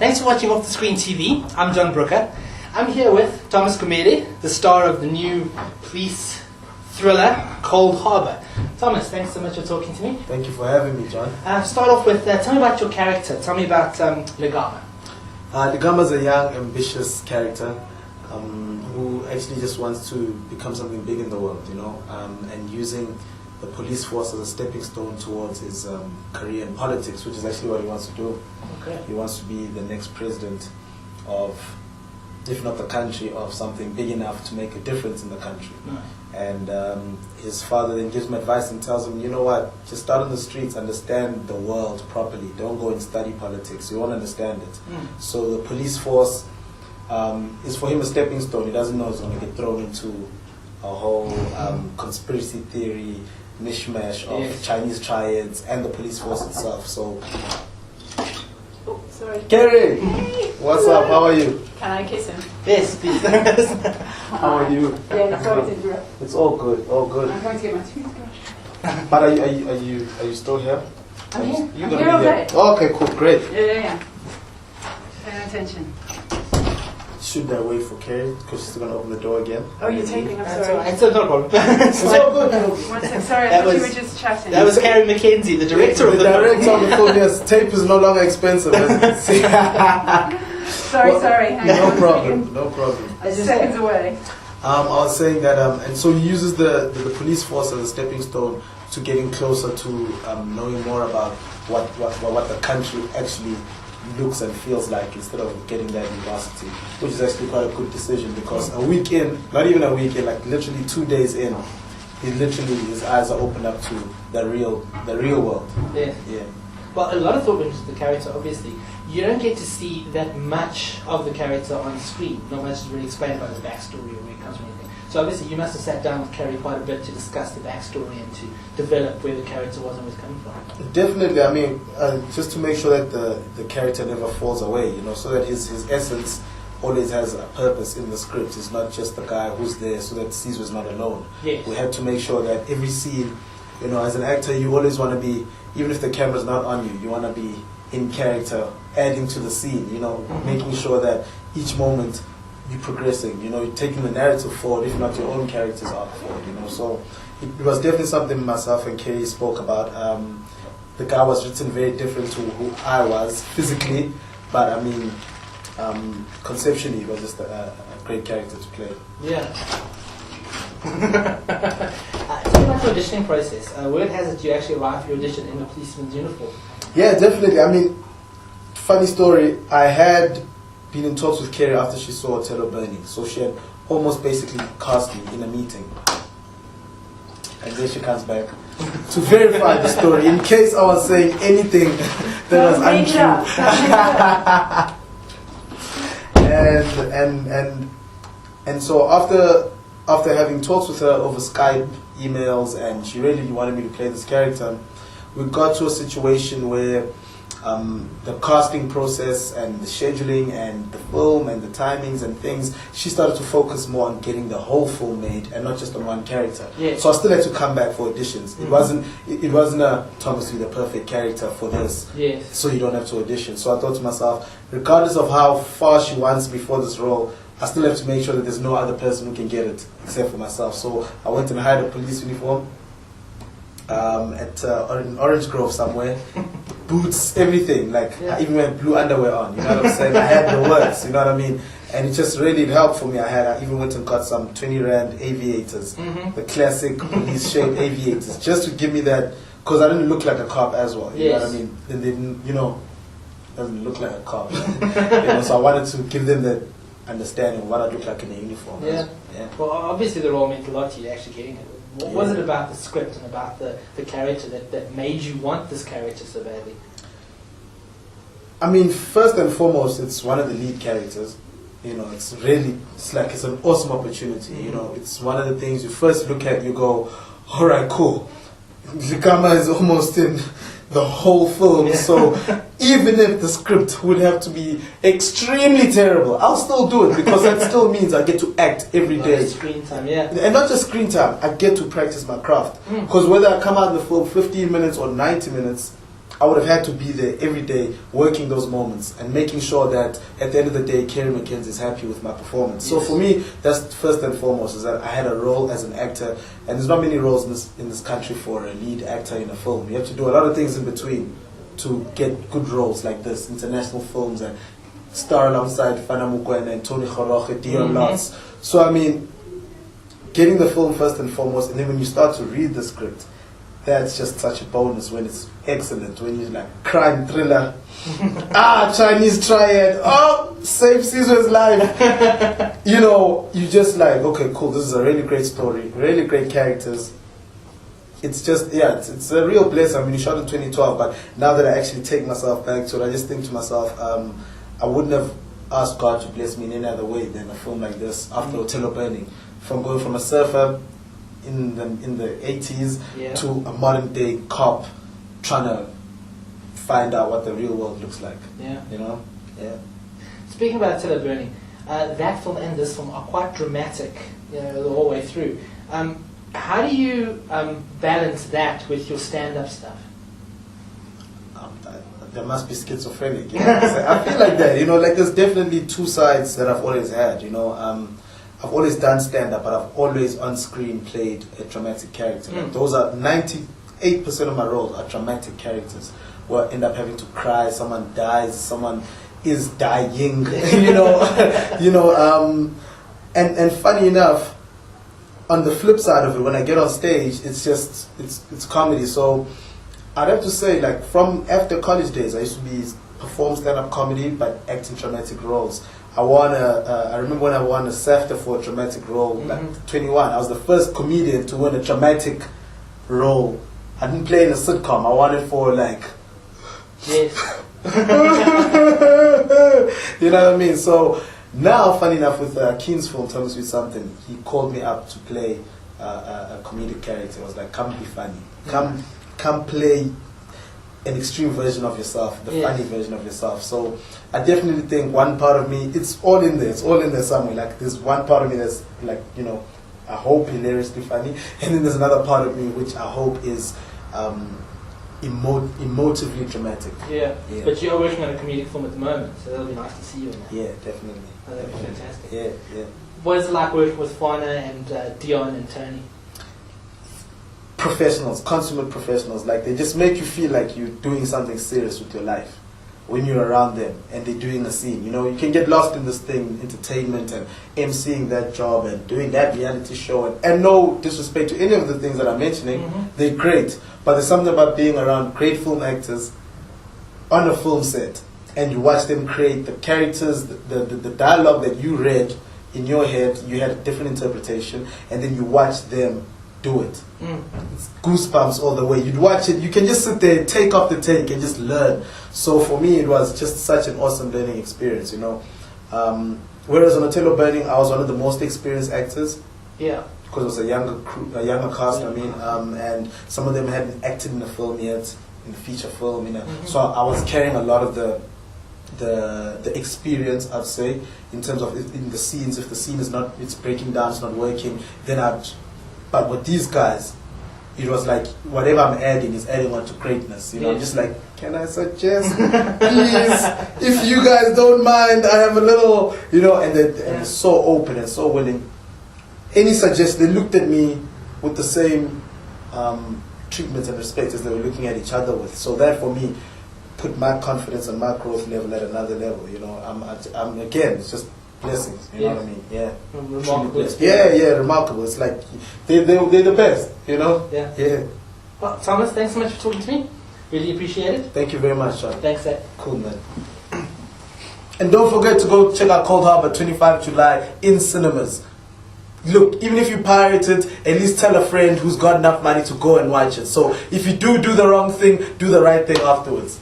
Thanks for watching Off the Screen TV. I'm John Brooker. I'm here with Thomas Gumede, the star of the new police thriller called Harbour. Thomas, thanks so much for talking to me. Thank you for having me, John. Start off with, tell me about your character. Tell me about Legama. Legama's a young, ambitious character who actually just wants to become something big in the world, and using the police force as a stepping stone towards his career in politics, which is actually what he wants to do. Okay. He wants to be the next president of, if not the country, of something big enough to make a difference in the country. Nice. And his father then gives him advice and tells him, you know what, just start on the streets, understand the world properly. Don't go and study politics. You won't understand it. So the police force is for him a stepping stone. He doesn't know he's going to get thrown into a whole conspiracy theory mishmash of Chinese triads and the police force itself. So, oh, sorry. Carey, hey, what's up? How are you? Can I kiss him? Yes, please. How are you? Yeah, sorry to interrupt. It's all good, all good. I'm going to get my toothbrush. But are you still here? I'm here. You're I'm gonna here all be day. Oh, okay, cool, great. Yeah. Paying attention. Should I wait for Carey because she's going to open the door again? Oh, you're taping. I'm That's sorry. all right. It's not a problem. It's all good. One sec. Sorry, I That thought you was- were just chatting. That was Carey McKenzie, the director of The the director of the film, yes. Tape is no longer expensive, as you can see. Sorry. Hang on No a problem, second. no problem. Seconds away. I was saying that, and so he uses the police force as a stepping stone to getting closer to knowing more about what the country actually looks and feels like, instead of getting that university, which is actually quite a good decision, because a week in, not even a week in, like literally 2 days in, his eyes are opened up to the real world. Yeah. Yeah. Well, a lot of thought went into the character, obviously. You don't get to see that much of the character on screen. Not much is really explained about his backstory or where he comes from, anything. So obviously you must have sat down with Carey quite a bit to discuss the backstory and to develop where the character was and where it's coming from. Definitely, I mean, just to make sure that the character never falls away, so that his essence always has a purpose in the script. It's not just the guy who's there so that Caesar is not alone. Yes. We had to make sure that every scene, as an actor, you always want to be, even if the camera's not on you, you want to be in character, adding to the scene, making sure that each moment you're progressing, you're taking the narrative forward, if not your own character's arc forward, So it was definitely something myself and Carey spoke about. The guy was written very different to who I was physically, but I mean, conceptually it was just a great character to play. Yeah. Tell me about the auditioning process. Word has it you actually arrived for your audition in a policeman's uniform. Yeah, definitely. I mean, funny story, I had been in talks with Carey after she saw Othello burning, so she had almost basically cast me in a meeting. And then she comes back to verify the story, in case I was saying anything that was untrue. And so after having talks with her over Skype, emails, and she really wanted me to play this character, we got to a situation where the casting process and the scheduling and the film and the timings and things, she started to focus more on getting the whole film made and not just on one character. Yeah. So I still had to come back for auditions. It wasn't a Thomas, you're the perfect character for this, Yes. so you don't have to audition. So I thought to myself, regardless of how far she wants me for this role, I still have to make sure that there's no other person who can get it except for myself. So I went and hired a police uniform in Orange Grove somewhere. Boots, everything. I even went blue underwear on. You know what I'm saying? I had the works. You know what I mean? And it just really helped for me. I even went and got some 20 rand aviators, the classic police shaped aviators, just to give me that, because I didn't look like a cop as well. You know what I mean? And then doesn't look like a cop. So I wanted to give them that understanding of what I look like in a uniform. Yeah. Well, obviously the role meant a lot to you actually getting it. What was it about the script and about the character that made you want this character so badly? I mean, first and foremost, it's one of the lead characters. It's an awesome opportunity. It's one of the things you first look at, you go, all right, cool. Legama is almost in the whole film, so even if the script would have to be extremely terrible, I'll still do it, because that still means I get to act every day. Screen time, yeah. And not just screen time, I get to practice my craft. Because whether I come out in the film 15 minutes or 90 minutes, I would have had to be there every day, working those moments and making sure that at the end of the day, Carey McKenzie is happy with my performance. So for me, that's first and foremost, is that I had a role as an actor, and there's not many roles in this country for a lead actor in a film. You have to do a lot of things in between to get good roles like this, international films, and star alongside Fana Mukwena and Tony Khoroche, Dion Lotz. So I mean, getting the film first and foremost, and then when you start to read the script, that's just such a bonus when it's excellent, when you're like, crime thriller, Chinese triad, save Caesar's life. You know, you just like, okay, cool, this is a really great story, really great characters. It's just, it's a real blessing. I mean, you shot in 2012, but now that I actually take myself back to it, I just think to myself, I wouldn't have asked God to bless me in any other way than a film like this after Othello Burning. From going from a surfer in the 80s to a modern day cop trying to find out what the real world looks like. You know? Yeah. Speaking about Othello Burning, that film and this film are quite dramatic, you know, the whole way through. How do you balance that with your stand-up stuff? There must be schizophrenic. You know? I feel like that. You know, like there's definitely two sides that I've always had. You know, I've always done stand-up, but I've always on screen played a dramatic character. Like those are 98% of my roles are dramatic characters where I end up having to cry. Someone dies. Someone is dying. And funny enough, on the flip side of it, when I get on stage, it's comedy. So I'd have to say, like, from after college days, I used to perform stand-up comedy, but acting dramatic roles. I remember when I won a SAFTA for a dramatic role, like 21. I was the first comedian to win a dramatic role. I didn't play in a sitcom. I won it for like... Yes. You know what I mean? So now, funny enough, with Keen's film, Tell Me Sweet Something, he called me up to play a comedic character. I was like, come be funny. Come play an extreme version of yourself, the funny version of yourself. So I definitely think one part of me, it's all in there somewhere. Like there's one part of me that's like, you know, I hope hilariously funny, and then there's another part of me which I hope is emotively dramatic. Yeah, but you're working on a comedic film at the moment, so that'll be nice to see you in that. Yeah, definitely. Oh, that'd be fantastic. Yeah. What is it like working with Fana and Dion and Tony? Professionals, consummate professionals. Like, they just make you feel like you're doing something serious with your life when you're around them and they're doing a scene. You know, you can get lost in this thing, entertainment and emceeing that job and doing that reality show. And no disrespect to any of the things that I'm mentioning, they're great. But there's something about being around great film actors on a film set and you watch them create the characters, the dialogue that you read in your head, you had a different interpretation, and then you watch them do it. It's goosebumps all the way. You'd watch it, you can just sit there, take off the take and just learn. So for me, it was just such an awesome learning experience, you know. Whereas on Othello Burning, I was one of the most experienced actors. Yeah. Because it was a younger cast, and some of them hadn't acted in a film yet, in a feature film, you know. So I was carrying a lot of the experience, I'd say, in terms of in the scenes. If the scene is not, it's breaking down, it's not working, then but with these guys, it was like whatever I'm adding is adding on to greatness. You know, I'm just like, can I suggest, please, if you guys don't mind, I have a little, you know, and they're so open and so willing. Any suggestion, they looked at me with the same treatment and respect as they were looking at each other with. So that for me put my confidence and my growth level at another level. You know, I'm again, it's just blessings. You know what I mean? Yeah. Remarkable. Yeah, remarkable. It's like they're the best. You know? Yeah. Well, Thomas, thanks so much for talking to me. Really appreciate it. Thank you very much, Sean. Thanks, Ed. Cool, man. And don't forget to go check out Cold Harbour 25 July in cinemas. Look, even if you pirate it, at least tell a friend who's got enough money to go and watch it. So if you do the wrong thing, do the right thing afterwards.